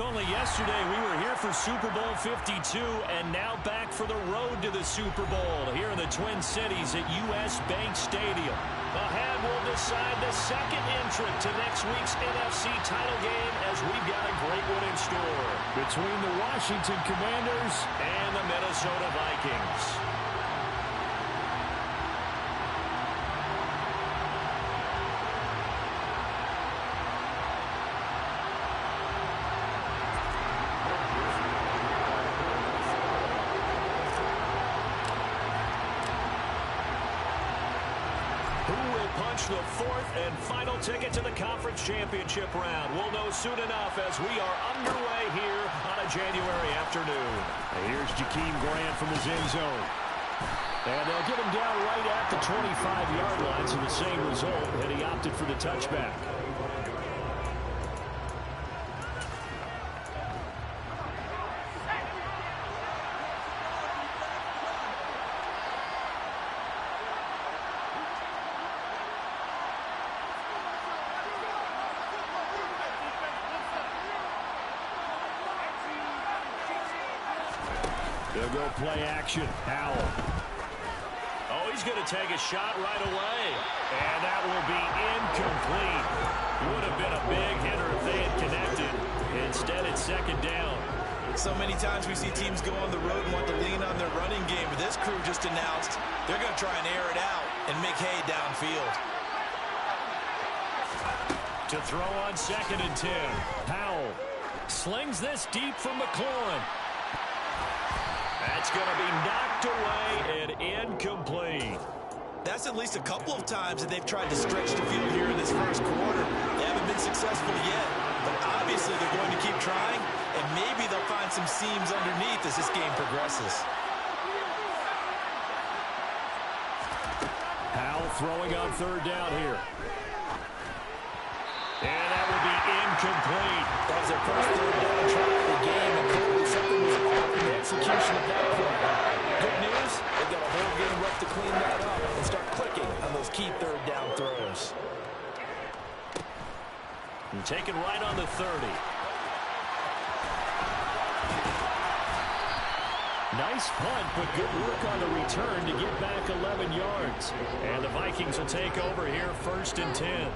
Only yesterday we were here for Super Bowl 52 and now back for the road to the Super Bowl here in the Twin Cities at U.S. Bank Stadium. The hand will decide the second entrant to next week's NFC title game as we've got a great one in store between the Washington Commanders and the Minnesota Vikings. The fourth and final ticket to the conference championship round. We'll know soon enough as we are underway here on a January afternoon. Here's Jakeem Grant from his end zone. And they'll get him down right at the 25-yard line, so the same result, and he opted for the touchback. They'll go play action. Howell. Oh, he's going to take a shot right away. And that will be incomplete. Would have been a big hitter if they had connected. Instead, it's second down. So many times we see teams go on the road and want to lean on their running game. But this crew just announced they're going to try and air it out and make hay downfield. To throw on 2nd and 10. Howell slings this deep from McLaurin. That's going to be knocked away and incomplete. That's at least a couple of times that they've tried to stretch the field here in this first quarter. They haven't been successful yet, but obviously they're going to keep trying, and maybe they'll find some seams underneath as this game progresses. Howell throwing on 3rd down here. And that will be incomplete. That was their first 3rd down try of the game, and clearly something was off in the execution of that play. Good news, they've got a whole game left to clean that up and start clicking on those key 3rd down throws. And taken right on the 30. Nice punt, but good work on the return to get back 11 yards. And the Vikings will take over here 1st and 10.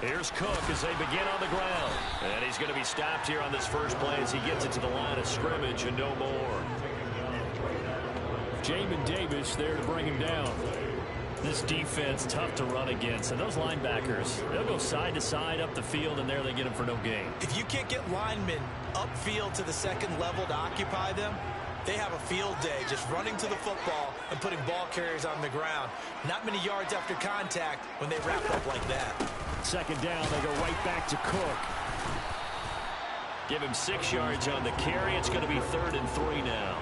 Here's Cook as they begin on the ground. And he's going to be stopped here on this first play as he gets it to the line of scrimmage and no more. Jamin Davis there to bring him down. This defense tough to run against. And those linebackers, they'll go side to side up the field, and there they get him for no gain. If you can't get linemen upfield to the second level to occupy them, they have a field day just running to the football and putting ball carriers on the ground. Not many yards after contact when they wrap up like that. 2nd down, they go right back to Cook. Give him 6 yards on the carry. It's going to be 3rd and 3 now.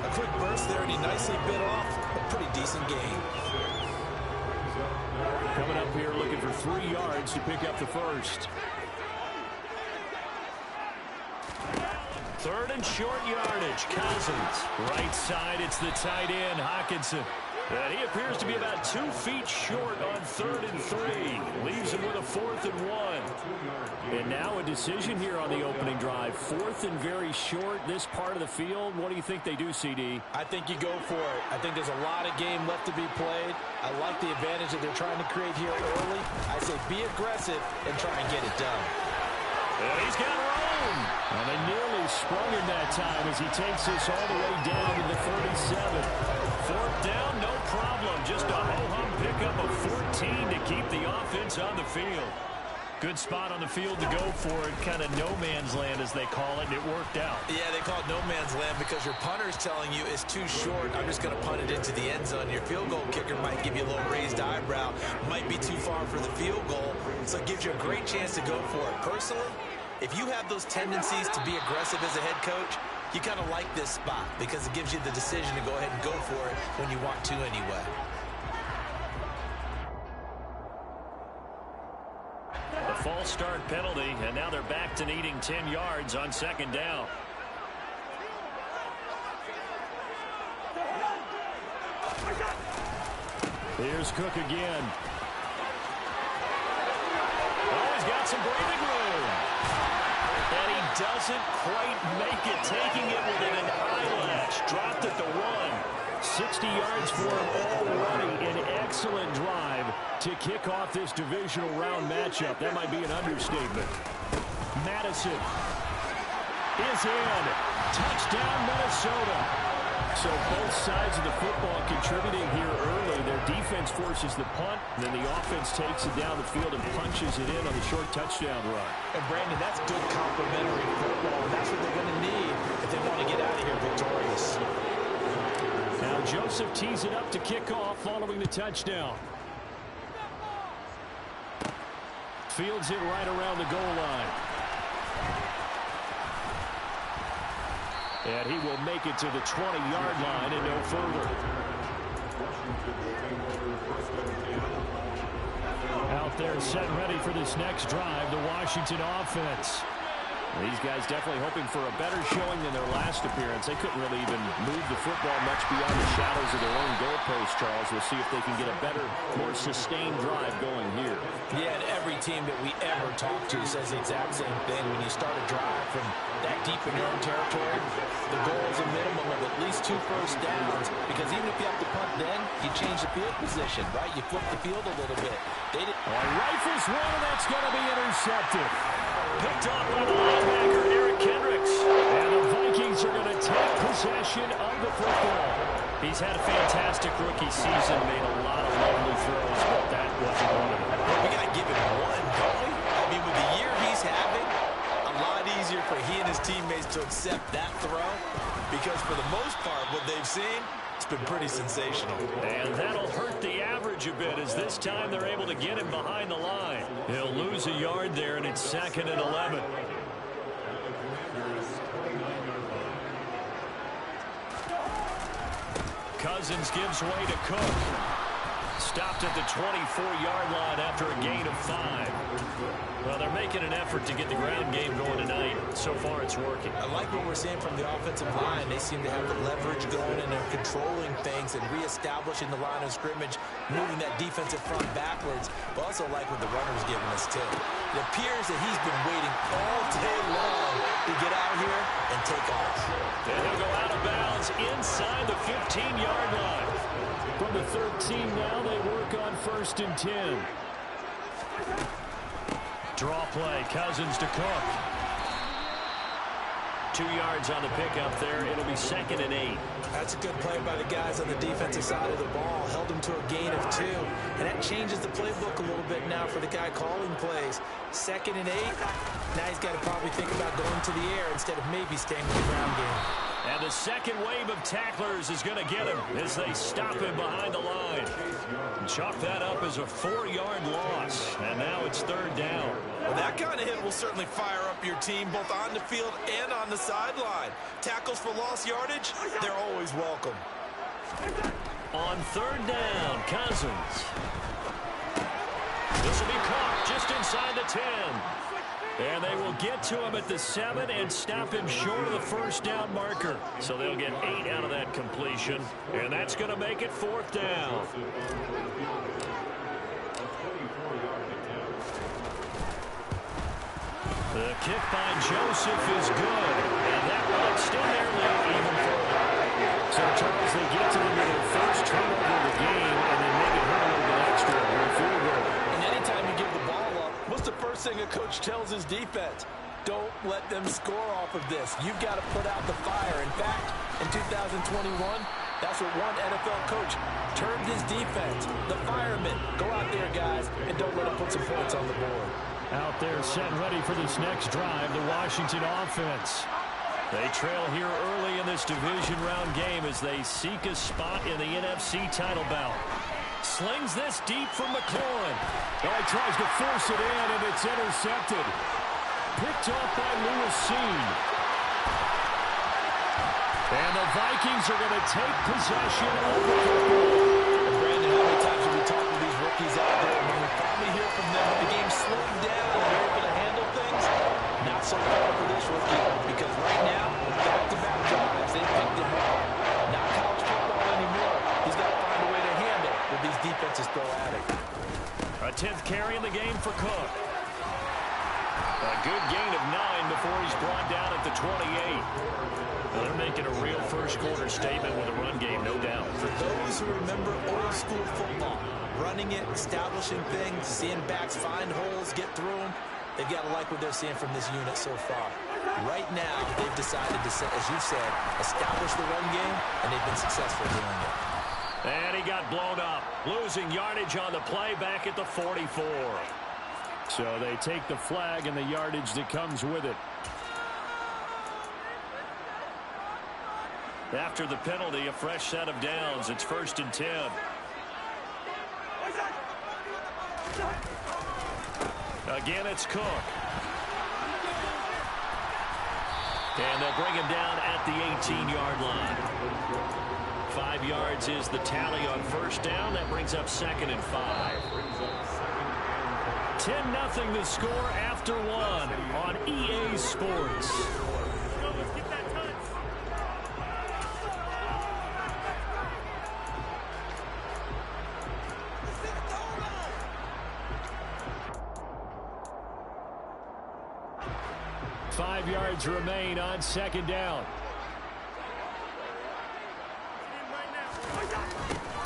A quick burst there, and he nicely bit off a pretty decent gain. Coming up here looking for 3 yards to pick up the first. 3rd and short yardage. Cousins. Right side, it's the tight end, Hockenson. And he appears to be about 2 feet short on 3rd and 3. Leaves him with a 4th and 1. And now a decision here on the opening drive. 4th and very short, this part of the field. What do you think they do, CD? I think you go for it. I think there's a lot of game left to be played. I like the advantage that they're trying to create here early. I say be aggressive and try and get it done. And he's got room. And they nearly sprung him that time as he takes this all the way down to the 37. 4th down, no problem. Just a ho-hum pickup of 14 to keep the offense on the field. Good spot on the field to go for it. Kind of no man's land, as they call it, and it worked out. Yeah, they call it no man's land because your punter's telling you it's too short. I'm just going to punt it into the end zone. Your field goal kicker might give you a little raised eyebrow. Might be too far for the field goal, so it gives you a great chance to go for it. Personally, if you have those tendencies to be aggressive as a head coach, you kind of like this spot because it gives you the decision to go ahead and go for it when you want to anyway. A false start penalty, and now they're back to needing 10 yards on 2nd down. Here's Cook again. Oh, he's got some breathing room. And he doesn't quite make it, taking it within an eyelash. Dropped at the 1. 60 yards for him already. An excellent drive to kick off this divisional round matchup. That might be an understatement. Madison is in. Touchdown, Minnesota. So both sides of the football contributing here early. Their defense forces the punt, and then the offense takes it down the field and punches it in on the short touchdown run. And Brandon, that's good complementary football, and that's what they're going to need if they want to get out of here victorious. Now Joseph tees it up to kick off following the touchdown. Fields it right around the goal line. And he will make it to the 20-yard line and no further. Out there set ready for this next drive, the Washington offense. These guys definitely hoping for a better showing than their last appearance. They couldn't really even move the football much beyond the shadows of their own goalpost, Charles. We'll see if they can get a better, more sustained drive going here. Yeah, and every team that we ever talk to says the exact same thing. When you start a drive from that deep in your own territory, the goal is a minimum of at least 2 first downs, because even if you have to punt then, you change the field position, right? You flip the field a little bit. Rifles one, and that's going to be intercepted. Picked off by the linebacker, Eric Kendricks. And the Vikings are going to take possession of the football. He's had a fantastic rookie season, made a lot of lovely throws, but that wasn't one of them. We got to give him one, don't we? I mean, with the year he's having, a lot easier for he and his teammates to accept that throw, because for the most part, what they've seen, it's been pretty sensational. And that'll hurt the average a bit, as this time they're able to get him behind the line. He'll lose a yard there, and it's 2nd and 11. Cousins gives way to Cook. Stopped at the 24-yard line after a gain of 5. Well, they're making an effort to get the ground game going tonight. So far, it's working. I like what we're seeing from the offensive line. They seem to have the leverage going, and they're controlling things and reestablishing the line of scrimmage, moving that defensive front backwards. But also like what the runner's giving us, too. It appears that he's been waiting all day long to get out here and take off. And he'll go out of bounds inside the 15-yard line. From the 13 now, they work on 1st and 10. Draw play, Cousins to Cook. 2 yards on the pickup there. It'll be 2nd and 8. That's a good play by the guys on the defensive side of the ball. Held him to a gain of 2. And that changes the playbook a little bit now for the guy calling plays. 2nd and 8. Now he's got to probably think about going to the air instead of maybe staying with the ground game. And the second wave of tacklers is going to get him as they stop him behind the line. Chalk that up as a 4-yard loss. And now it's 3rd down. Well, that kind of hit will certainly fire up your team both on the field and on the sideline. Tackles for lost yardage, they're always welcome. On 3rd down, Cousins. This will be caught just inside the 10. And they will get to him at the 7 and stop him short of the 1st down marker. So they'll get 8 out of that completion. And that's going to make it 4th down. The kick by Joseph is good. And that will extend their lead even further. So, Charles, they get to them with their first turnover of the game and then make it hurt a little bit extra with a field goal. And anytime you give the ball up, what's the first thing a coach tells his defense? Don't let them score off of this. You've got to put out the fire. In fact, in 2021, that's what one NFL coach termed his defense. The firemen. Go out there, guys, and don't let them put some points on the board. Out there set ready for this next drive, the Washington offense. They trail here early in this division round game as they seek a spot in the NFC title bout. Slings this deep from McLaurin. Oh, he tries to force it in, and it's intercepted. Picked off by Lewis Seen. And the Vikings are going to take possession of the football. And Brandon, how many times have we talked to these rookies out there? When we finally hear from them, the game slowed down and they're able to handle things. Not so far for this rookie, because right now, back-to-back drives, they picked him up. Not college football anymore. He's got to find a way to handle with these defensive defenses throw at it. A 10th carry in the game for Cook. A good gain of 9 before he's brought down at the 28. Well, they're making a real first-quarter statement with a run game, no doubt. For those who remember old-school football, running it, establishing things, seeing backs find holes, get through them, they've got to like what they're seeing from this unit so far. Right now, they've decided to, as you said, establish the run game, and they've been successful doing it. And he got blown up, losing yardage on the play back at the 44. So they take the flag and the yardage that comes with it. After the penalty, a fresh set of downs. It's 1st and 10. Again, it's Cook. And they'll bring him down at the 18-yard line. 5 yards is the tally on first down. That brings up 2nd and 5. 10-0 the score after 1 on EA Sports. Let's get that touch. Five yards remain on 2nd down.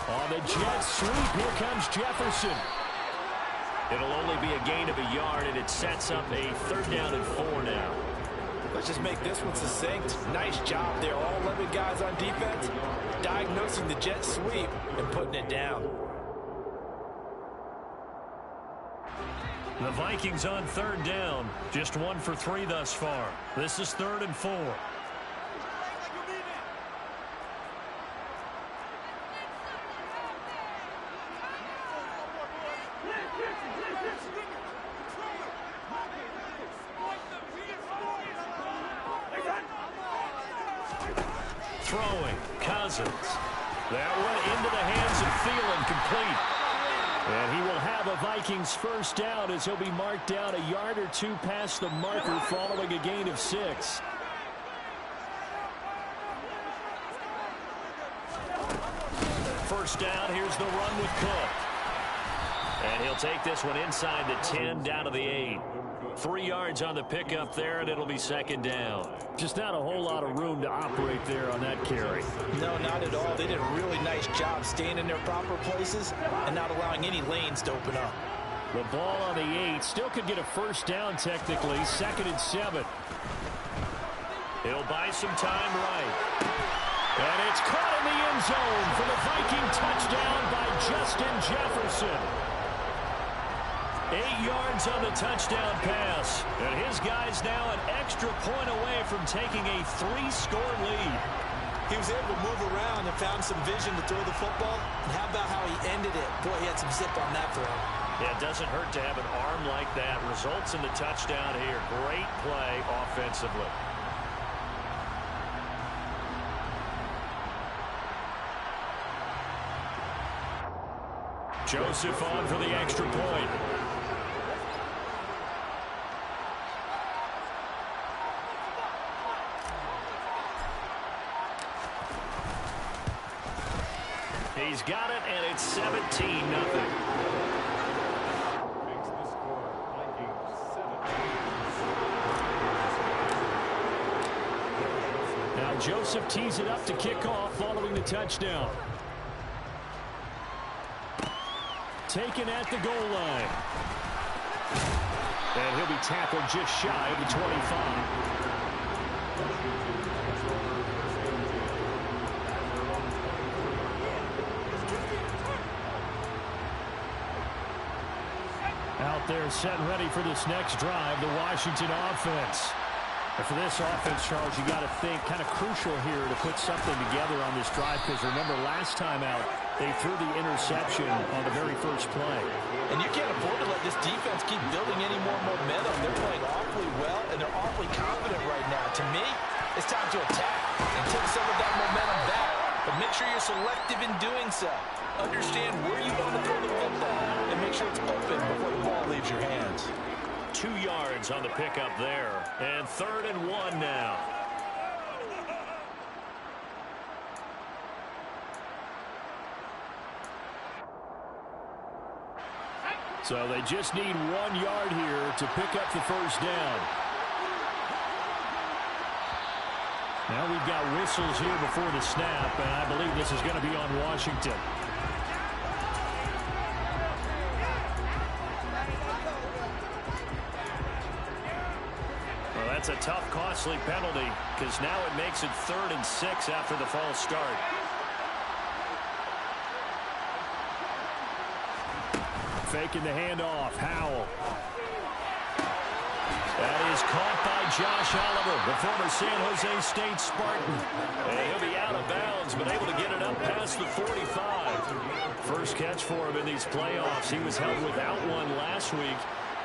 On the jet sweep, here comes Jefferson. It'll only be a gain of a yard, and it sets up a 3rd down and 4 now. Let's just make this one succinct. Nice job there, all 11 guys on defense, diagnosing the jet sweep and putting it down. The Vikings on 3rd down, just 1 for 3 thus far. This is 3rd and 4. Throwing, Cousins. That one into the hands of Thielen, complete. And he will have a Vikings 1st down as he'll be marked down a yard or 2 past the marker following a gain of 6. First down, here's the run with Cook. And he'll take this one inside the 10, down to the 8. 3 yards on the pickup there, and it'll be 2nd down. Just not a whole lot of room to operate there on that carry. No, not at all. They did a really nice job staying in their proper places and not allowing any lanes to open up. The ball on the 8 still could get a 1st down technically. 2nd and 7. He'll buy some time right. And it's caught in the end zone for the Viking touchdown by Justin Jefferson. 8 yards on the touchdown pass. And his guy's now an extra point away from taking a 3-score lead. He was able to move around and found some vision to throw the football. And how about how he ended it? Boy, he had some zip on that throw. Yeah, it doesn't hurt to have an arm like that. Results in the touchdown here. Great play offensively. Joseph on for the extra point. He's got it, and it's 17-0. Now Joseph tees it up to kick off following the touchdown. Taken at the goal line. And he'll be tackled just shy of the 25. Out there set and ready for this next drive, the Washington offense. And for this offense, Charles, you got to think kind of crucial here to put something together on this drive, because remember last time out, they threw the interception on the very first play. And you can't afford to let this defense keep building any more momentum. They're playing awfully well, and they're awfully confident right now. To me, it's time to attack and take some of that momentum back. But make sure you're selective in doing so. Understand where you want to throw the football and make sure it's open before the ball leaves your hands. 2 yards on the pickup there. And 3rd and 1 now. So they just need 1 yard here to pick up the first down. Now we've got whistles here before the snap, and I believe this is going to be on Washington. Well, that's a tough, costly penalty because now it makes it 3rd and 6 after the false start. Faking the handoff. Howell. That is caught by Josh Oliver, the former San Jose State Spartan. And he'll be out of bounds, but able to get it up past the 45. First catch for him in these playoffs. He was held without one last week,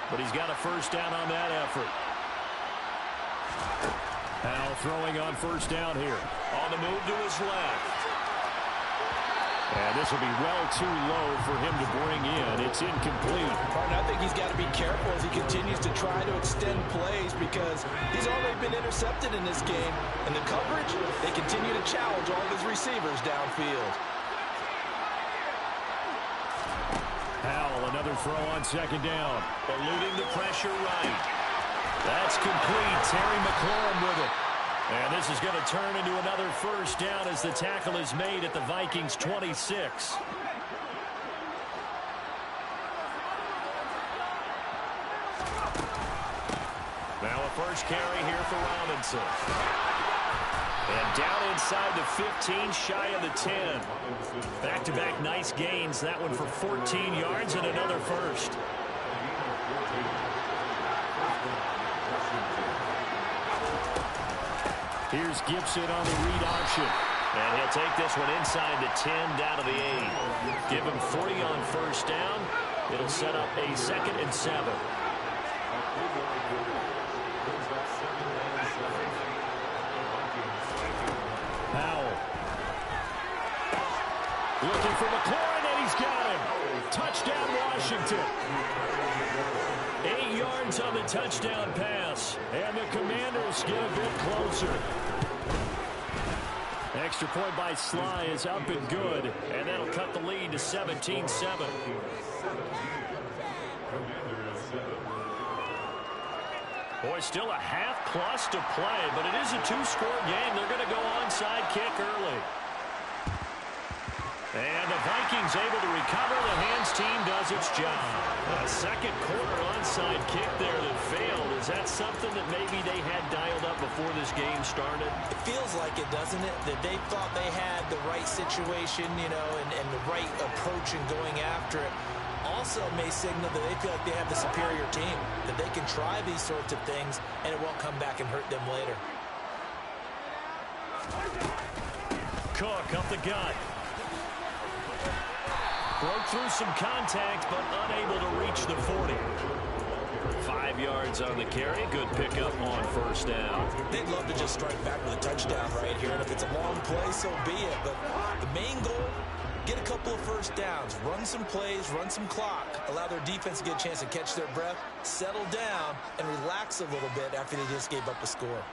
but he's got a first down on that effort. Howell throwing on first down here. On the move to his left. And this will be well too low for him to bring in. It's incomplete. Martin, I think he's got to be careful as he continues to try to extend plays because he's already been intercepted in this game. And the coverage, they continue to challenge all of his receivers downfield. Howell, another throw on second down. Eluding the pressure right. That's complete. Terry McLaurin with it. And this is going to turn into another first down as the tackle is made at the Vikings 26. Now a first carry here for Robinson. And down inside the 15, shy of the 10. Back-to-back nice gains. That one for 14 yards and another first. Here's Gibson on the read option. And he'll take this one inside the 10, down to the 8. Give him 40 on first down. It'll set up a 2nd and 7. Howell. Looking for McLaurin, and he's got him. Touchdown, Washington. 8 yards on the touchdown pass. And the Commanders get a bit closer. Extra point by Sly is up and good. And that'll cut the lead to 17-7. Boy, still a half plus to play, but it is a 2-score game. They're going to go onside kick early. And the Vikings able to recover. The hands team does its job. A second quarter onside kick there that failed. Is that something that maybe they had dialed up before this game started? It feels like it, doesn't it? That they thought they had the right situation, you know, and the right approach in going after it. Also may signal that they feel like they have the superior team, that they can try these sorts of things and it won't come back and hurt them later. Cook up the gut. Broke through some contact, but unable to reach the 40. 5 yards on the carry. Good pickup on first down. They'd love to just strike back with a touchdown right here, and if it's a long play, so be it. But the main goal, get a couple of first downs, run some plays, run some clock, allow their defense to get a chance to catch their breath, settle down, and relax a little bit after they just gave up a score.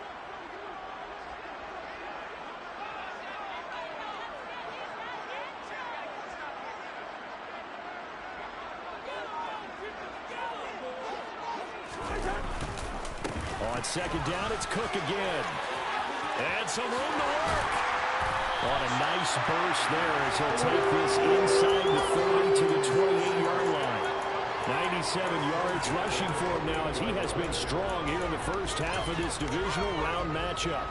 On second down, it's Cook again. And some room to work. On a nice burst there as he'll take this inside the 30 to the 28-yard line. 97 yards rushing for him now as he has been strong here in the first half of this divisional round matchup.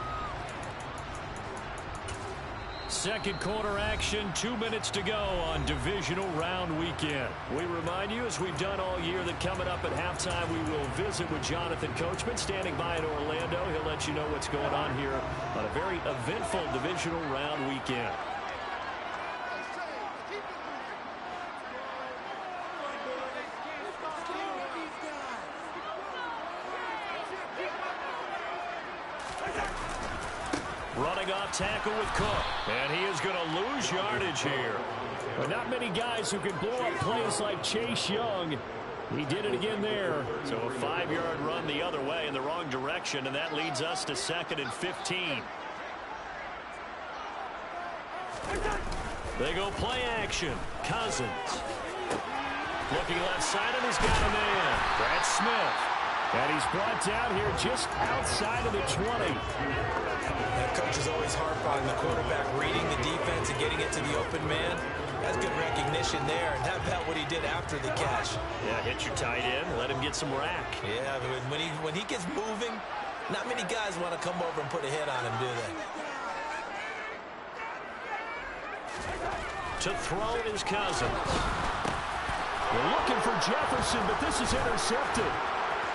Second quarter action, 2 minutes to go on divisional round weekend. We remind you, as we've done all year, that coming up at halftime, we will visit with Jonathan Coachman standing by in Orlando. He'll let you know what's going on here on a very eventful divisional round weekend. Running off tackle with Cook. And he is going to lose yardage here. But not many guys who can blow up plays like Chase Young. He did it again there. So a 5-yard run the other way in the wrong direction, and that leads us to 2nd and 15. They go play action. Cousins. Looking left side, and he's got a man. Brad Smith. And he's brought down here just outside of the 20. That coach is always harp on the quarterback reading the defense and getting it to the open man. That's good recognition there, and how about what he did after the catch? Yeah, hit your tight end, let him get some rack. Yeah, when he gets moving, not many guys want to come over and put a hit on him, do they? To throw is Cousins. We're looking for Jefferson, but this is intercepted.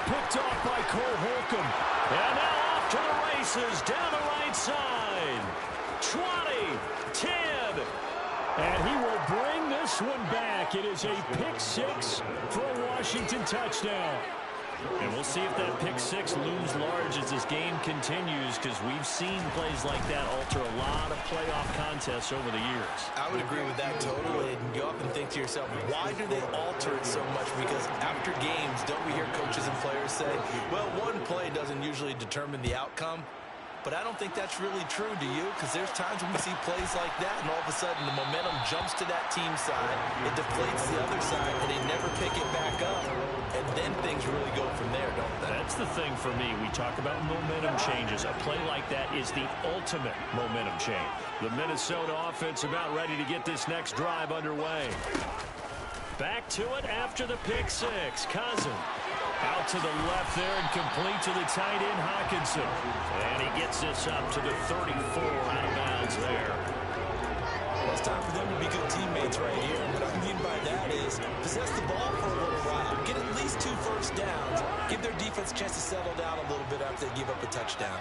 Picked off by Cole Holcomb. And now off to the races down the right side. 20, 10. And he will bring this one back. It is a pick six for a Washington touchdown. And we'll see if that pick six looms large as this game continues, because we've seen plays like that alter a lot of playoff contests over the years. I would agree with that totally. And you often think to yourself, why do they alter it so much? Because after games, don't we hear coaches and players say, well, one play doesn't usually determine the outcome? But I don't think that's really true, do you? Because there's times when we see plays like that, and all of a sudden the momentum jumps to that team side, it deflates the other side, and they never pick it back up. And then things really go from there, don't they? That's the thing for me. We talk about momentum changes. A play like that is the ultimate momentum change. The Minnesota offense about ready to get this next drive underway. Back to it after the pick six. Cousins. Out to the left there and complete to the tight end, Hawkinson. And he gets this up to the 34, out of bounds there. Well, it's time for them to be good teammates right here. And what I mean by that is possess the ball for a little while. Get at least 2 first downs. Give their defense a chance to settle down a little bit after they give up a touchdown.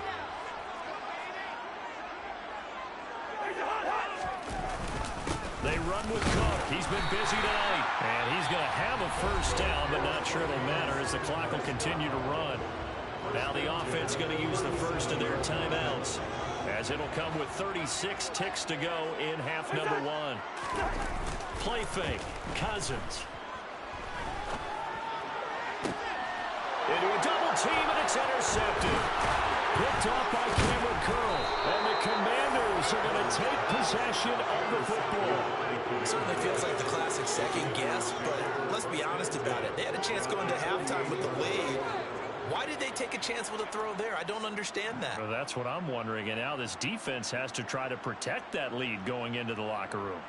They run with Cook. He's been busy tonight. And he's going to have a first down, but not sure it'll matter as the clock will continue to run. Now the offense going to use the first of their timeouts, as it'll come with 36 ticks to go in half number 1. Play fake. Cousins. Into a double team, and it's intercepted. Picked off by Cameron Curl. And the Commanders are going to take possession of the football. It certainly feels like the classic second guess, but let's be honest about it. They had a chance going to halftime with the lead. Why did they take a chance with a throw there? I don't understand that. Well, that's what I'm wondering. And now this defense has to try to protect that lead going into the locker room.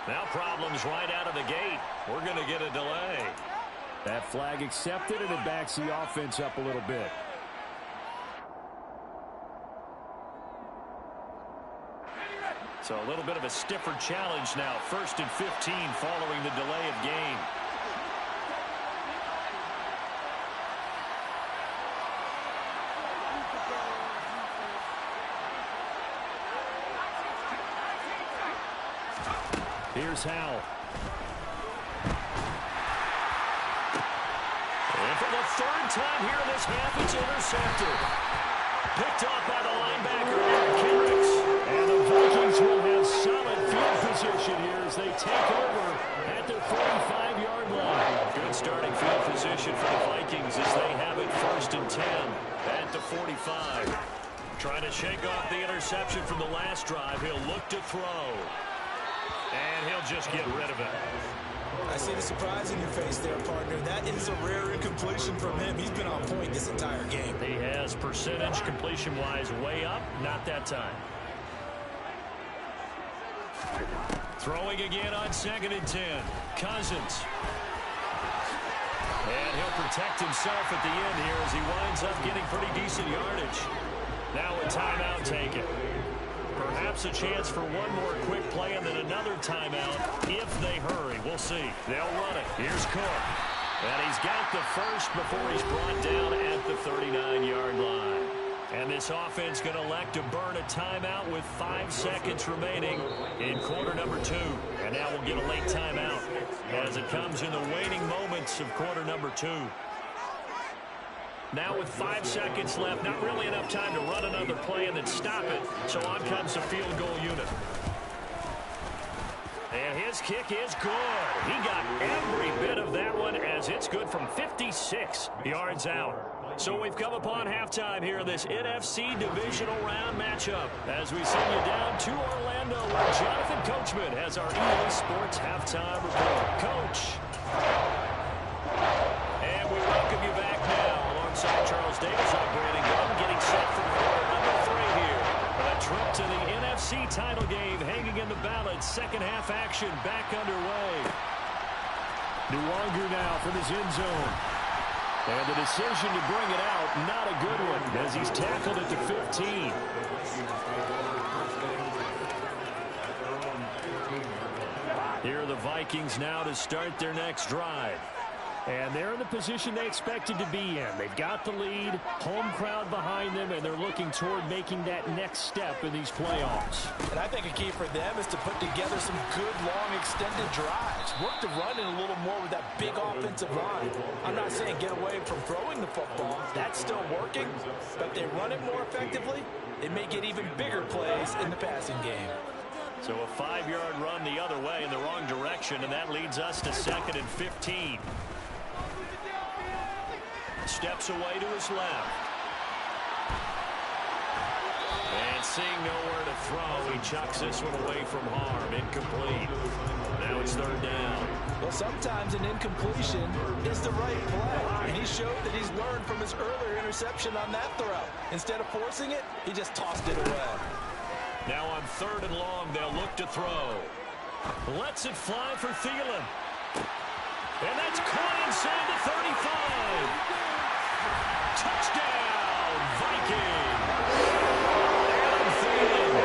Now problems right out of the gate. We're going to get a delay. That flag accepted, and it backs the offense up a little bit. So a little bit of a stiffer challenge now. 1st and 15 following the delay of game. Here's Howell. And for the 3rd time here in this half, it's intercepted. Picked off by the linebacker, Eric Kendricks. And the Vikings will have solid field position here as they take over at their 45-yard line. Good starting field position for the Vikings as they have it 1st and 10 at the 45. Trying to shake off the interception from the last drive. He'll look to throw. And he'll just get rid of it. I see the surprise in your face there, partner. That is a rare incompletion from him. He's been on point this entire game. He has, percentage completion-wise way up. Not that time. Throwing again on 2nd and 10. Cousins. And he'll protect himself at the end here as he winds up getting pretty decent yardage. Now a timeout taken. Perhaps a chance for one more quick play and then another timeout if they hurry. We'll see. They'll run it. Here's Cook. And he's got the first before he's brought down at the 39-yard line. And this offense going to elect to burn a timeout with 5 seconds remaining in quarter number 2. And now we'll get a late timeout as it comes in the waning moments of quarter number 2. Now with 5 seconds left, not really enough time to run another play and then stop it. So on comes the field goal unit. And his kick is good. He got every bit of that one as it's good from 56 yards out. So we've come upon halftime here in this NFC Divisional Round matchup as we send you down to Orlando where Jonathan Coachman has our EA Sports Halftime Report. Coach. And we welcome you back now alongside Charles Davis. I'm Brandon Gunn getting set for quarter number 3 here. A trip to the NFC title game hanging in the balance. Second half action back underway. Nwangu now from his end zone. And the decision to bring it out, not a good one, as he's tackled at the 15. Here are the Vikings now to start their next drive. And they're in the position they expected to be in. They've got the lead, home crowd behind them, and they're looking toward making that next step in these playoffs. And I think a key for them is to put together some good, long, extended drives. Work the run in a little more with that big offensive line. I'm not saying get away from throwing the football. That's still working. But if they run it more effectively, they may get even bigger plays in the passing game. So a 5-yard run the other way in the wrong direction, and that leads us to 2nd and 15. Steps away to his left. And seeing nowhere to throw, he chucks this one away from harm. Incomplete. Now it's 3rd down. Well, sometimes an incompletion is the right play. And he showed that he's learned from his earlier interception on that throw. Instead of forcing it, he just tossed it away. Now on 3rd and long, they'll look to throw. Lets it fly for Thielen. And that's caught inside the 35. Touchdown, Vikings! Adam Thielen.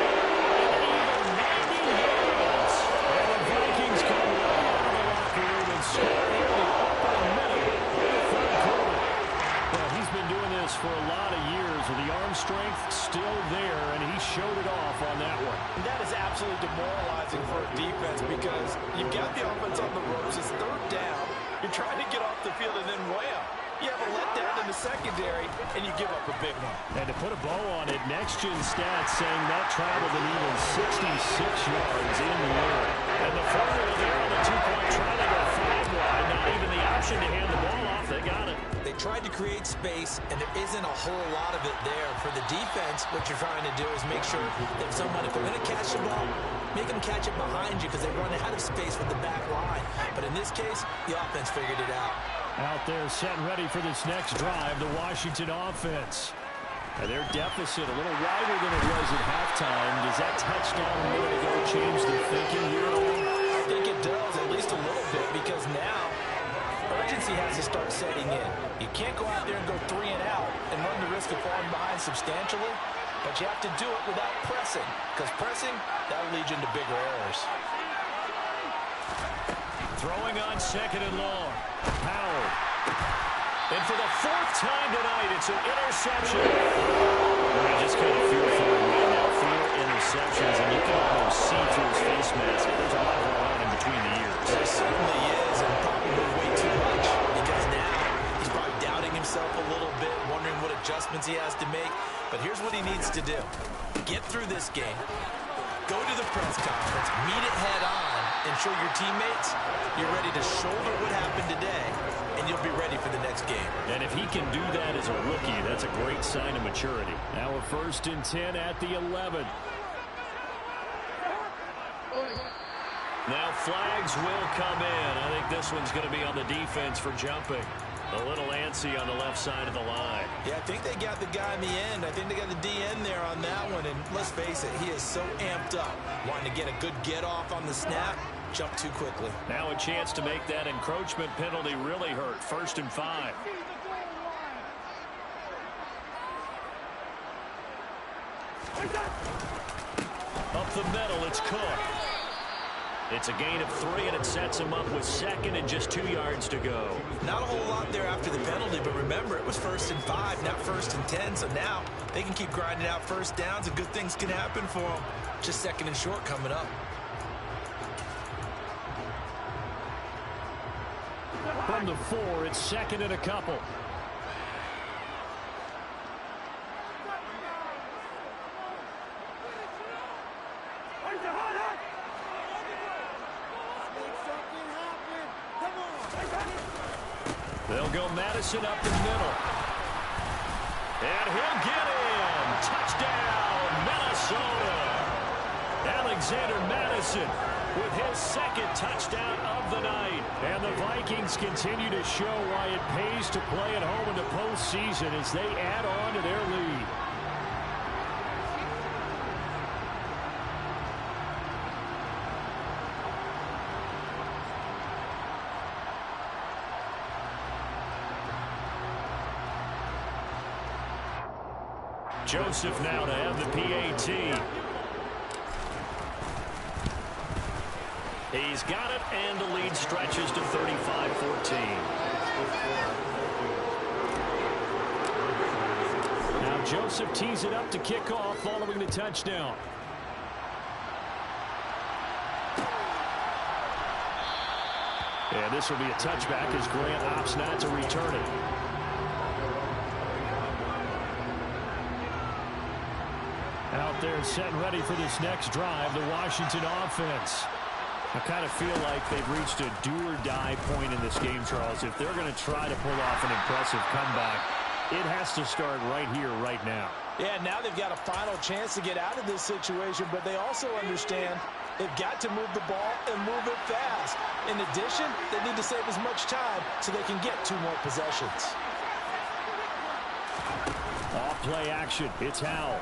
90 yards. And the Vikings come right out of the locker room and score here in the opening minute of the 3rd quarter. Well, he's been doing this for a lot of years with the arm strength still there, and he showed it off on that one. And that is absolutely demoralizing for a defense because you've got the offense on the ropes. It's 3rd down. You're trying to get off the field and then wham. You have a letdown in the secondary, and you give up a big one. And to put a bow on it, next-gen stats saying that traveled an even 66 yards in the air. And the formula there on the 2-point try to go 5 wide. Not even the option to hand the ball off. They got it. They tried to create space, and there isn't a whole lot of it there. For the defense, what you're trying to do is make sure that someone, if they're going to catch the ball, make them catch it behind you because they run out of space with the back line. But in this case, the offense figured it out. Out there set and ready for this next drive, the Washington offense. And their deficit a little wider than it was at halftime. Does that touchdown a minute ago change their thinking here at all? I think it does, at least a little bit, because now urgency has to start setting in. You can't go out there and go 3 and out and run the risk of falling behind substantially, but you have to do it without pressing, because pressing, that'll lead you into bigger errors. Throwing on 2nd and long. Powell. And for the 4th time tonight, it's an interception. I just kind of feel for him right now. 4 interceptions, and you can almost see through his face mask. There's a lot going on in between the ears. There certainly is, and probably way too much, because now he's probably doubting himself a little bit, wondering what adjustments he has to make. But here's what he needs to do. Get through this game. Go to the press conference, meet it head on, and show your teammates you're ready to shoulder what happened today, and you'll be ready for the next game. And if he can do that as a rookie, that's a great sign of maturity. Now a 1st and 10 at the 11. Now flags will come in. I think this one's going to be on the defense for jumping. A little antsy on the left side of the line. Yeah, I think they got the guy in the end. I think they got the DN there on that one. And let's face it, he is so amped up. Wanting to get a good get-off on the snap, jump too quickly. Now a chance to make that encroachment penalty really hurt. 1st and 5. Up the middle, it's Cook. It's a gain of 3, and it sets him up with second and just 2 yards to go. Not a whole lot there after the penalty, but remember, it was 1st and 5, not 1st and 10. So now they can keep grinding out first downs, and good things can happen for them. Just 2nd and short coming up. From the 4, it's 2nd and a couple. They'll go Madison up the middle. And he'll get in. Touchdown, Minnesota. Alexander Madison with his 2nd touchdown of the night. And the Vikings continue to show why it pays to play at home in the postseason as they add on to their lead. Joseph now to have the PAT. He's got it, and the lead stretches to 35-14. Now Joseph tees it up to kick off following the touchdown. And this will be a touchback as Grant opts not to return it. Out there setting ready for this next drive, the Washington offense. I kind of feel like they've reached a do-or-die point in this game, Charles. If they're going to try to pull off an impressive comeback, it has to start right here, right now. Yeah, now they've got a final chance to get out of this situation, but they also understand they've got to move the ball and move it fast. In addition, they need to save as much time so they can get 2 more possessions. Off play action. It's Howell.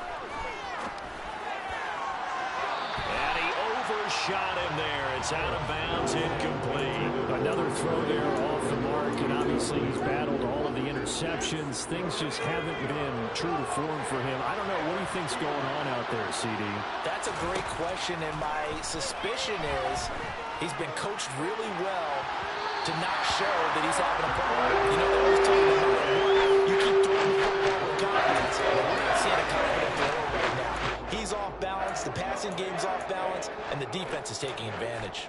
And he overshot him there. It's out of bounds, incomplete. Another throw there off the mark, and obviously he's battled all of the interceptions. Things just haven't been true to form for him. I don't know. What do you think's going on out there, CD? That's a great question, and my suspicion is he's been coached really well to not show that he's having a problem. You know, they always tell you, you keep throwing the football with confidence. We're not seeing a confident throw right now. He's off balance, the passing game's off balance, and the defense is taking advantage.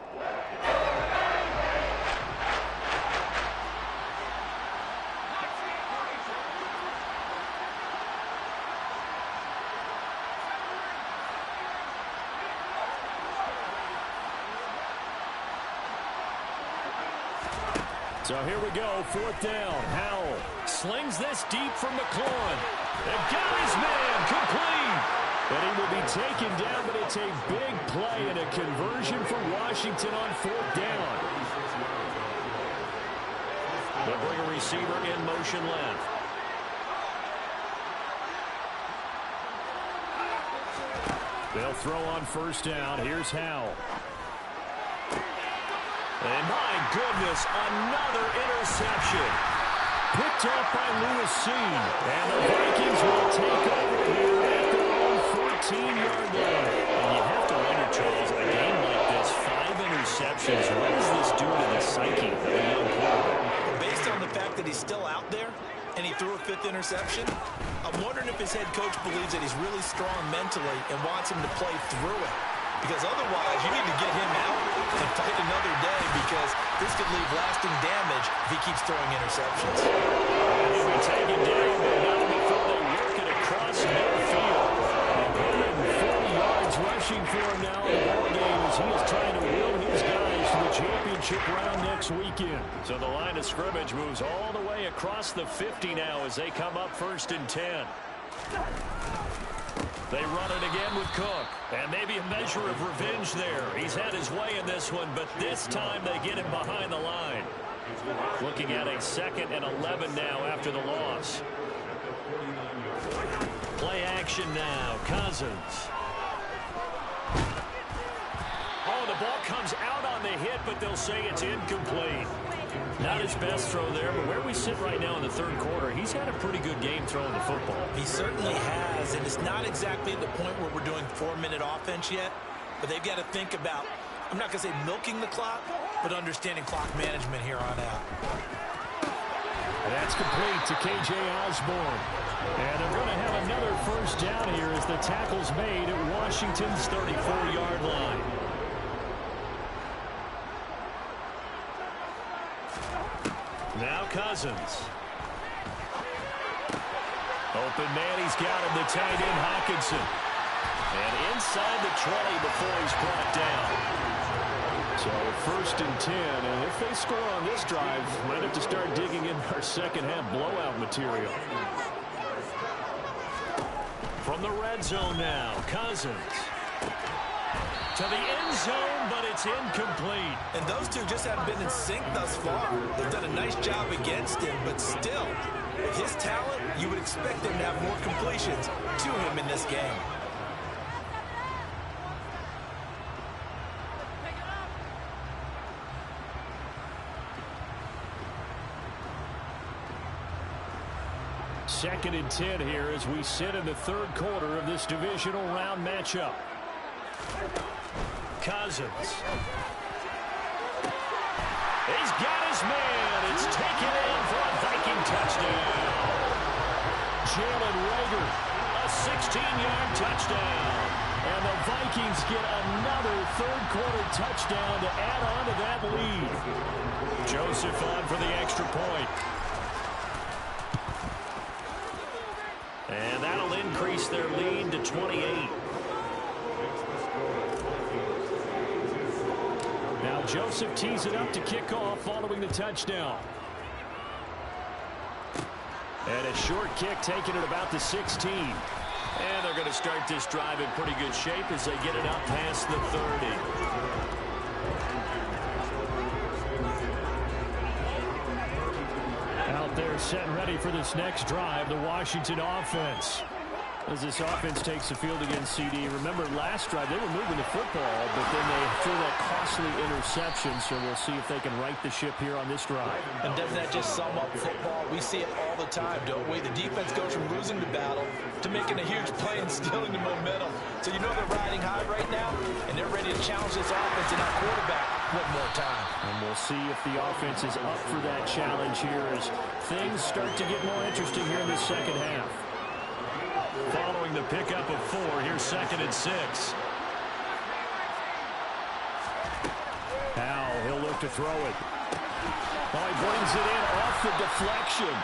So here we go, 4th down. Howell slings this deep from McLaurin. And got his man, complete. And he will be taken down, but it's a big play and a conversion for Washington on 4th down. They'll bring a receiver in motion left. They'll throw on 1st down. Here's Howell. And my goodness, another interception. Picked off by Lewis Seen. And the Vikings will take over here at their own 14-yard line. And you have to wonder, Charles, a game like this, 5 interceptions, what does this do to the psyche of a young quarterback? Based on the fact that he's still out there and he threw a 5th interception, I'm wondering if his head coach believes that he's really strong mentally and wants him to play through it. Because otherwise, you need to get him out and fight another day, because this could leave lasting damage if he keeps throwing interceptions. He'll be taken down, but not before they work it across midfield. 140 yards rushing for him now in the ball game as he is trying to will his guys to the championship round next weekend. So the line of scrimmage moves all the way across the 50 now as they come up 1st and 10. They run it again with Cook. And maybe a measure of revenge there. He's had his way in this one, but this time they get him behind the line. Looking at a 2nd and 11 now after the loss. Play action now. Cousins. Oh, the ball comes out on the hit, but they'll say it's incomplete. Not his best throw there, but where we sit right now in the 3rd quarter, he's had a pretty good game throwing the football. He certainly has, and it's not exactly at the point where we're doing 4-minute offense yet, but they've got to think about I'm not going to say milking the clock, but understanding clock management here on out. That's complete to K.J. Osborne. And they're going to have another first down here as the tackle's made at Washington's 34-yard line. Now Cousins. Open man, he's got him, the tight end, Hawkinson. And inside the 20 before he's brought down. So 1st and 10, and if they score on this drive, might have to start digging in our second half blowout material. From the red zone now, Cousins. To the end zone, but it's incomplete. And those two just haven't been in sync thus far. They've done a nice job against him, but still, with his talent, you would expect them to have more completions to him in this game. Second and 10 here as we sit in the third quarter of this divisional round matchup. Cousins. He's got his man. It's taken in for a Viking touchdown. Jalen Reagor, a 16-yard touchdown. And the Vikings get another third-quarter touchdown to add on to that lead. Joseph on for the extra point. And that'll increase their lead to 28. Now Joseph tees it up to kick off following the touchdown. And a short kick taken at about the 16. And they're going to start this drive in pretty good shape as they get it up past the 30. Out there set and ready for this next drive, the Washington offense. As this offense takes the field against CD. Remember, last drive, they were moving the football, but then they threw that costly interception, so we'll see if they can right the ship here on this drive. And doesn't that just sum up football? We see it all the time, don't we? The defense goes from losing the battle to making a huge play and stealing the momentum. So you know they're riding high right now, and they're ready to challenge this offense and our quarterback one more time. And we'll see if the offense is up for that challenge here as things start to get more interesting here in the second half. Following the pickup of 4, here's 2nd and 6. Now he'll look to throw it. Oh, he brings it in off the deflection.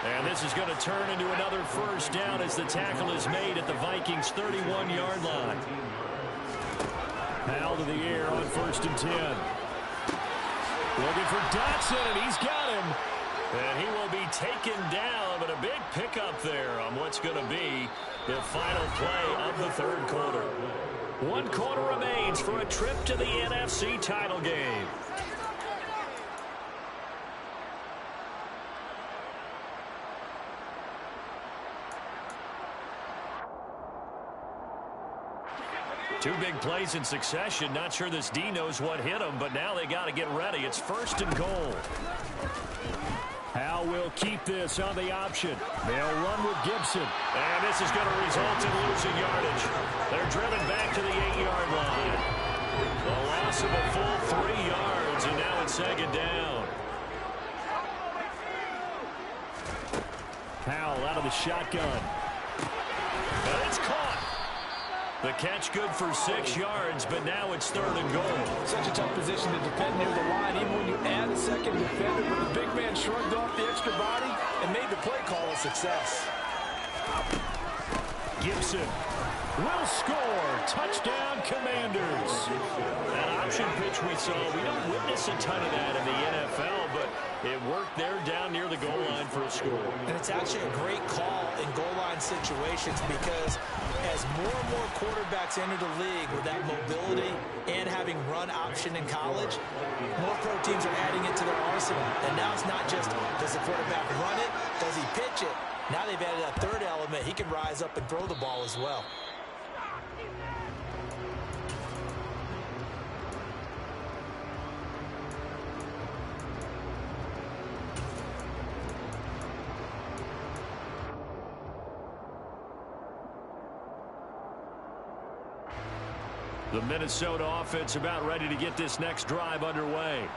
And this is going to turn into another first down as the tackle is made at the Vikings' 31-yard line. Powell to the air on 1st and 10. Looking for Dotson, and he's got him. And he will be taken down, but a big pickup there on what's going to be the final play of the third quarter. 1 quarter remains for a trip to the NFC title game. Two big plays in succession. Not sure this D knows what hit him, but now they got to get ready. It's 1st and goal. Hal will keep this on the option. They'll run with Gibson. And this is going to result in losing yardage. They're driven back to the 8-yard line. A loss of a full 3 yards, and now it's 2nd down. Powell out of the shotgun. And it's caught. The catch good for 6 yards, but now it's 3rd and goal. Such a tough position to defend near the line, even when you add a second defender, but the big man shrugged off the extra body and made the play call a success. Gibson will score. Touchdown, Commanders. That option pitch we saw, we don't witness a ton of that in the NFL, but it worked there down near the goal line for a score. And it's actually a great call in goal line situations because as more and more quarterbacks enter the league with that mobility and having run option in college, more pro teams are adding it to their arsenal. And now it's not just, does the quarterback run it? Does he pitch it? Now they've added a third element. He can rise up and throw the ball as well. The Minnesota offense about ready to get this next drive underway.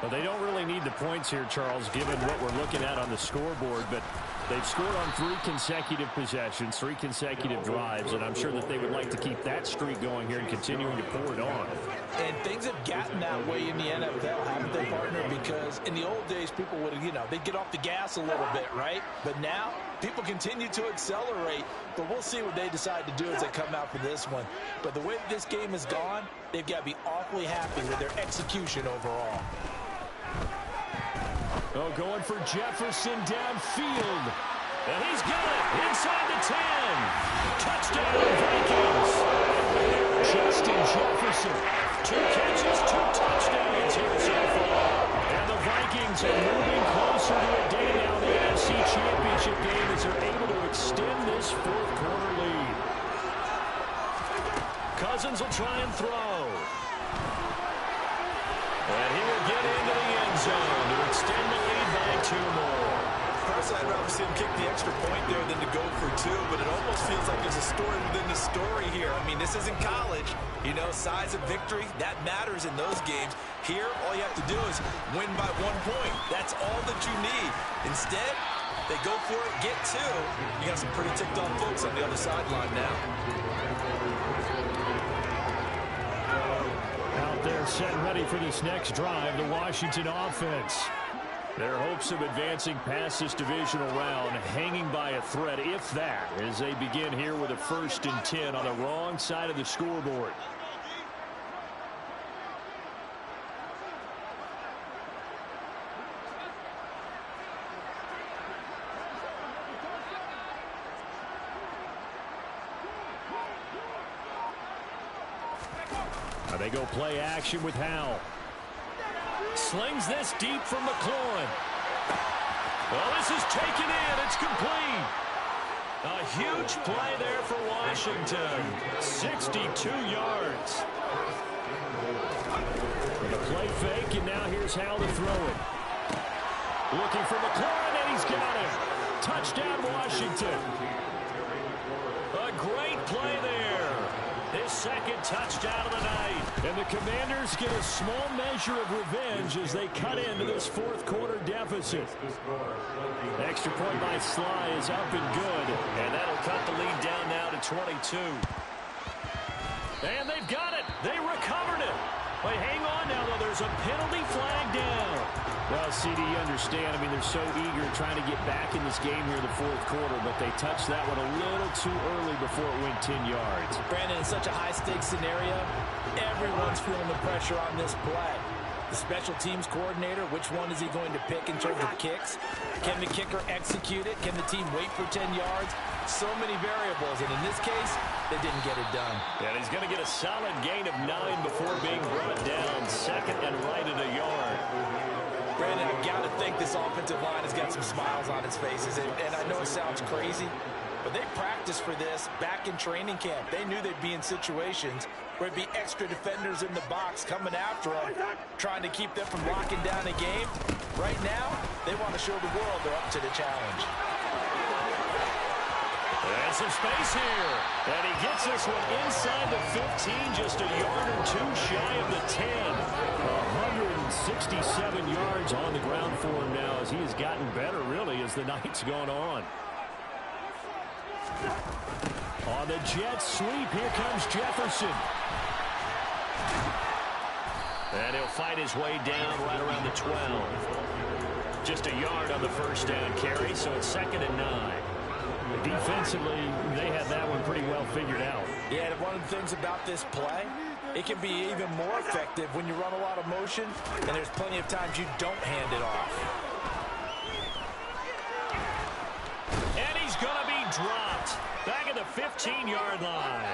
Well, they don't really need the points here, Charles, given what we're looking at on the scoreboard, but they've scored on 3 consecutive possessions, 3 consecutive drives, and I'm sure that they would like to keep that streak going here and continuing to pour it on. And things have gotten that way in the NFL, haven't they, partner? Because in the old days, people would, they'd get off the gas a little bit, right? But now, people continue to accelerate, but we'll see what they decide to do as they come out for this one. But the way that this game has gone, they've got to be awfully happy with their execution overall. Oh, going for Jefferson downfield. And he's got it inside the 10. Touchdown, Vikings. Justin Jefferson. 2 catches, 2 touchdowns here so far. And the Vikings are moving closer to a day now in the NFC Championship game as they're able to extend this 4th quarter lead. Cousins will try and throw. And he will get into the end zone to extend the lead by 2 more. Personally, I'd rather see him kick the extra point there than to go for 2, but it almost feels like there's a story within the story here. I mean, this isn't college. Size of victory, that matters in those games. Here, all you have to do is win by 1 point. That's all that you need. Instead, they go for it, get 2. You got some pretty ticked off folks on the other sideline now. They're set ready for this next drive, the Washington offense. Their hopes of advancing past this divisional round hanging by a thread, if that, as they begin here with a 1st and 10 on the wrong side of the scoreboard. They go play action with Howell. Slings this deep from McLaurin. Well, this is taken in. It's complete. A huge play there for Washington. 62 yards. The play fake, and now here's Howell to throw it. Looking for McLaurin, and he's got him. Touchdown, Washington. A great play there. His 2nd touchdown of the night. And the Commanders get a small measure of revenge as they cut into this 4th quarter deficit. Extra point by Sly is up and good. And that'll cut the lead down now to 22. And they've got it. They recovered it. Wait, hang on now, though. There's a penalty flag down. Well, CD, you understand. I mean, they're so eager trying to get back in this game here in the 4th quarter, but they touched that one a little too early before it went 10 yards. Brandon, in such a high-stakes scenario, everyone's feeling the pressure on this play. The special teams coordinator, which one is he going to pick in terms of kicks? Can the kicker execute it? Can the team wait for 10 yards? So many variables, and in this case, they didn't get it done. And he's going to get a solid gain of 9 before being brought down. 2nd and right at a yard. Brandon, I've got to think this offensive line has got some smiles on its faces, and I know it sounds crazy, but they practiced for this back in training camp. They knew they'd be in situations where it'd be extra defenders in the box coming after them, trying to keep them from locking down a game. Right now, they want to show the world they're up to the challenge. There's some space here. And he gets this one inside the 15, just a yard or 2 shy of the 10. 167 yards on the ground for him now as he has gotten better, really, as the night's gone on. On the jet sweep, here comes Jefferson. And he'll fight his way down right around the 12. Just a yard on the 1st down carry, so it's 2nd and 9. Defensively, they had that one pretty well figured out. Yeah, and one of the things about this play, it can be even more effective when you run a lot of motion, and there's plenty of times you don't hand it off. And he's going to be dropped back at the 15-yard line.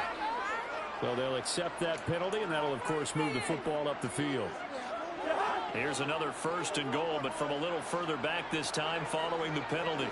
Well, they'll accept that penalty, and that'll, of course, move the football up the field. Here's another 1st and goal, but from a little further back this time following the penalty.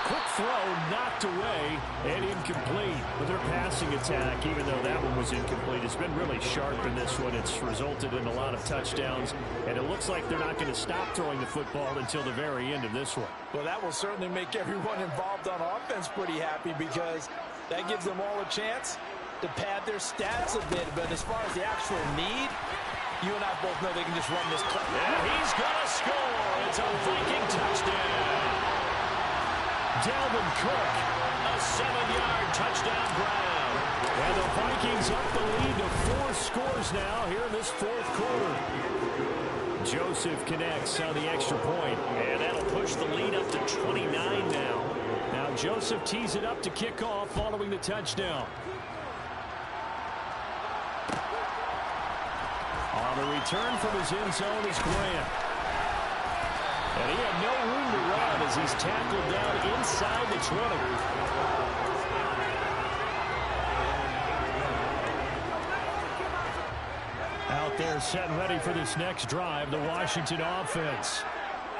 Quick throw knocked away and incomplete. But their passing attack, even though that one was incomplete, has been really sharp in this one. It's resulted in a lot of touchdowns, and it looks like they're not going to stop throwing the football until the very end of this one. Well, that will certainly make everyone involved on offense pretty happy because That gives them all a chance to pad their stats a bit. But as far as the actual need, you and I both know they can just run this play. And he's going to score. It's a Viking touchdown. Dalvin Cook, a 7-yard touchdown grab. And the Vikings up the lead to 4 scores now here in this fourth quarter. Joseph connects on the extra point, and that'll push the lead up to 29 now. Now Joseph tees it up to kick off following the touchdown. On the return from his end zone is Grant. And he had no room to run as he's tackled down inside the 20. Out there set and ready for this next drive, the Washington offense.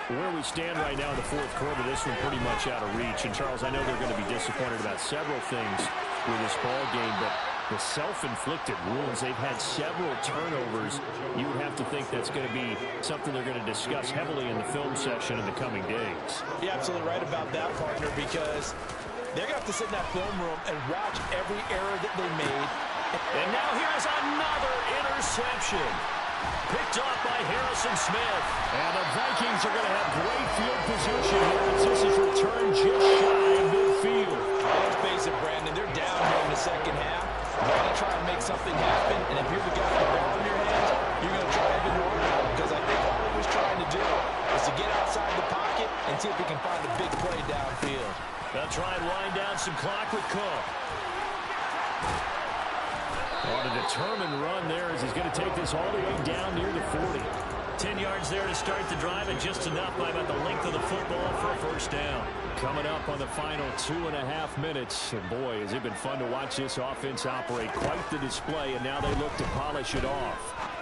Where we stand right now in the fourth quarter, this one pretty much out of reach. And, Charles, I know they're going to be disappointed about several things with this ball game, but the self-inflicted wounds, they've had several turnovers. You would have to think that's going to be something they're going to discuss heavily in the film session in the coming days. You're absolutely right about that, partner, because they're going to have to sit in that film room and watch every error that they made. And now here's another interception. Picked off by Harrison Smith. And the Vikings are going to have great field position here as this is returned just shy of midfield. Let's face it, Brandon, they're down here in the second half. You're going to try and make something happen, and if you're the guy with the ball in your hands, you're going to try even harder, because I think all he was trying to do is to get outside the pocket and see if he can find a big play downfield. They'll try and wind down some clock with Cook. On a determined run there as he's going to take this all the way down near the 40. 10 yards there to start the drive, and just enough by about the length of the football for a first down. Coming up on the final 2.5 minutes. And boy, has it been fun to watch this offense operate. Quite the display, and now they look to polish it off.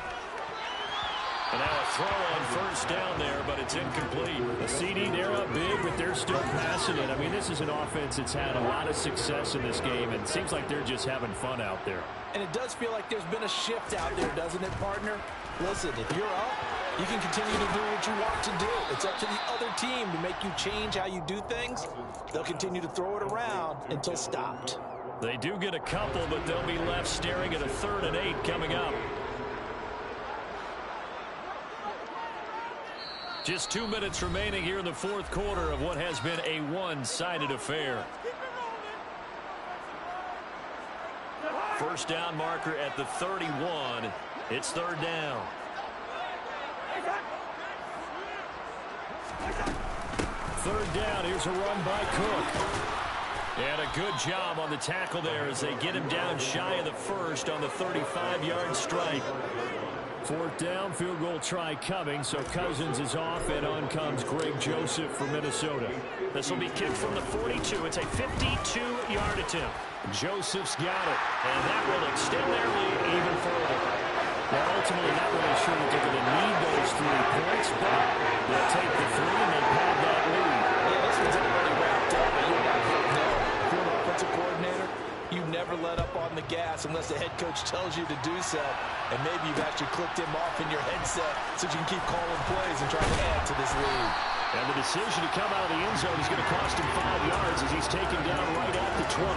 And now a throw on first down there, but it's incomplete. The CD, they're up big, but they're still passing it. I mean, this is an offense that's had a lot of success in this game, and it seems like they're just having fun out there. And it does feel like there's been a shift out there, doesn't it, partner? Listen, if you're up, you can continue to do what you want to do. It's up to the other team to make you change how you do things. They'll continue to throw it around until stopped. They do get a couple, but they'll be left staring at a 3rd and 8 coming up. Just 2 minutes remaining here in the fourth quarter of what has been a one-sided affair. First down marker at the 31. It's 3rd down. Third down. Here's a run by Cook. And a good job on the tackle there as they get him down shy of the first on the 35-yard strike. 4th down, field goal try coming, so Cousins is off, and on comes Greg Joseph for Minnesota. This will be kicked from the 42. It's a 52-yard attempt. Joseph's got it, and that will extend their lead even further. Now, ultimately, not really sure that they're going to need those 3 points, but they'll take the 3 and they pad that lead. Yeah, this one's already wrapped up, but you're not going to know. If you're an offensive coordinator, you never let up on the gas unless the head coach tells you to do so. And maybe you've actually clicked him off in your headset so you can keep calling plays and trying to add to this lead. And the decision to come out of the end zone is going to cost him 5 yards as he's taken down right at the 20.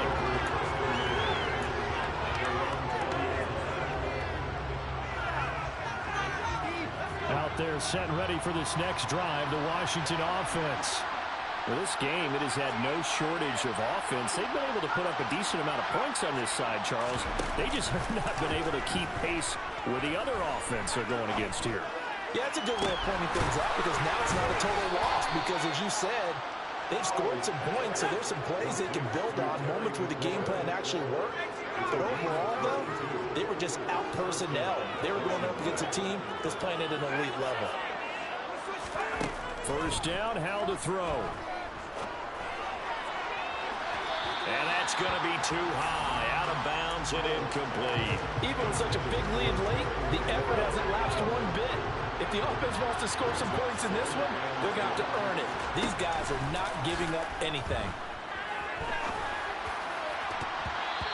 Out there set and ready for this next drive, the Washington offense. Well, this game, it has had no shortage of offense. They've been able to put up a decent amount of points on this side, Charles. They just have not been able to keep pace with the other offense they're going against here. Yeah, that's a good way of pointing things out because now it's not a total loss because, as you said, they've scored some points, so there's some plays they can build on, moments where the game plan actually worked. But overall, though, they were just out-personnel. They were going up against a team that's playing at an elite level. First down, Howell to throw. And that's going to be too high, out of bounds and incomplete. Even with such a big lead late, the effort hasn't lapsed one bit. If the offense wants to score some points in this one, they're going to have to earn it. These guys are not giving up anything.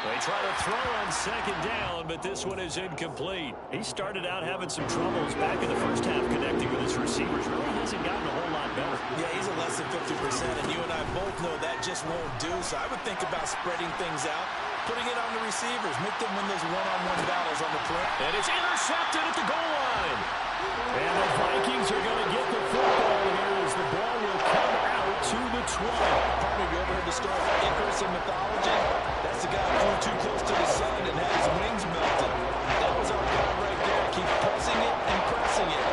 They They try to throw on second down, but this one is incomplete. He started out having some troubles back in the first half connecting with his receivers. Really hasn't gotten a whole lot better. Yeah, he's at less than 50%, and you and I both know that just won't do. So I would think about spreading things out, putting it on the receivers, make them win those one-on-one battles on the play. And it's intercepted at the goal line. And the Vikings are going to get the football here as the ball will come out to the 20. Partner, you ever heard the story of Icarus in mythology? That's the guy who flew too close to the sun and had his wings melted. That was our guy right there. Keep pressing it and pressing it.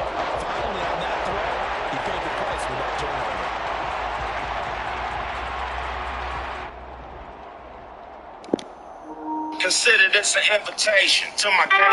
Finally, on that throw, he paid the price with that turnover. Consider this an invitation to my game.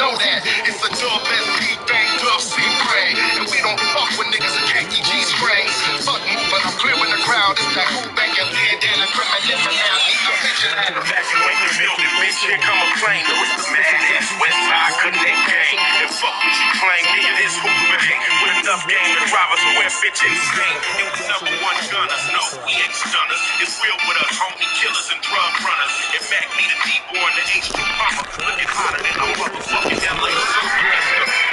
Know that it's a dub SP bang dub C gray, and we don't fuck with niggas that can't EG spray. Fuck me, but I'm clearing the crowd. It's that who back your bandana criminal now. Eat a picture at the back and wait to build it. Bitch, here come a plane. No, it's the man. West side connect gang. And fuck what you claim. Nigga, this who bang. With enough game to drive us where bitch insane. You the number one gunners. No, we ain't stunners. It's real with us, homie killers and drug runners. If Mac be the D-boy and the H2 bomber, looking hotter than a motherfucking LA.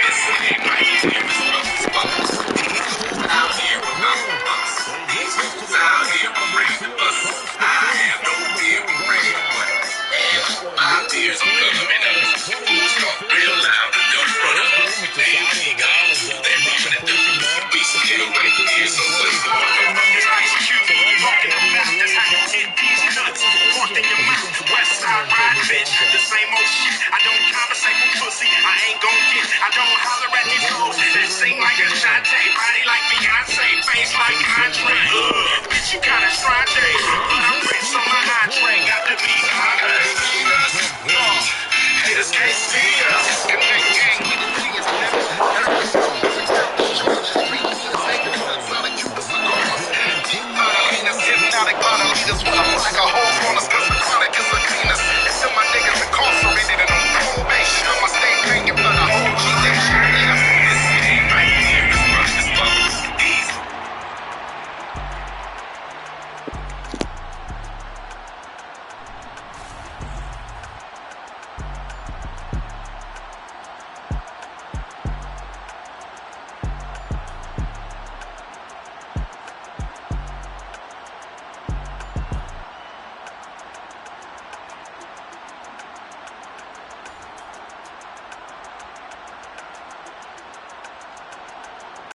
This ain't right here, Mr.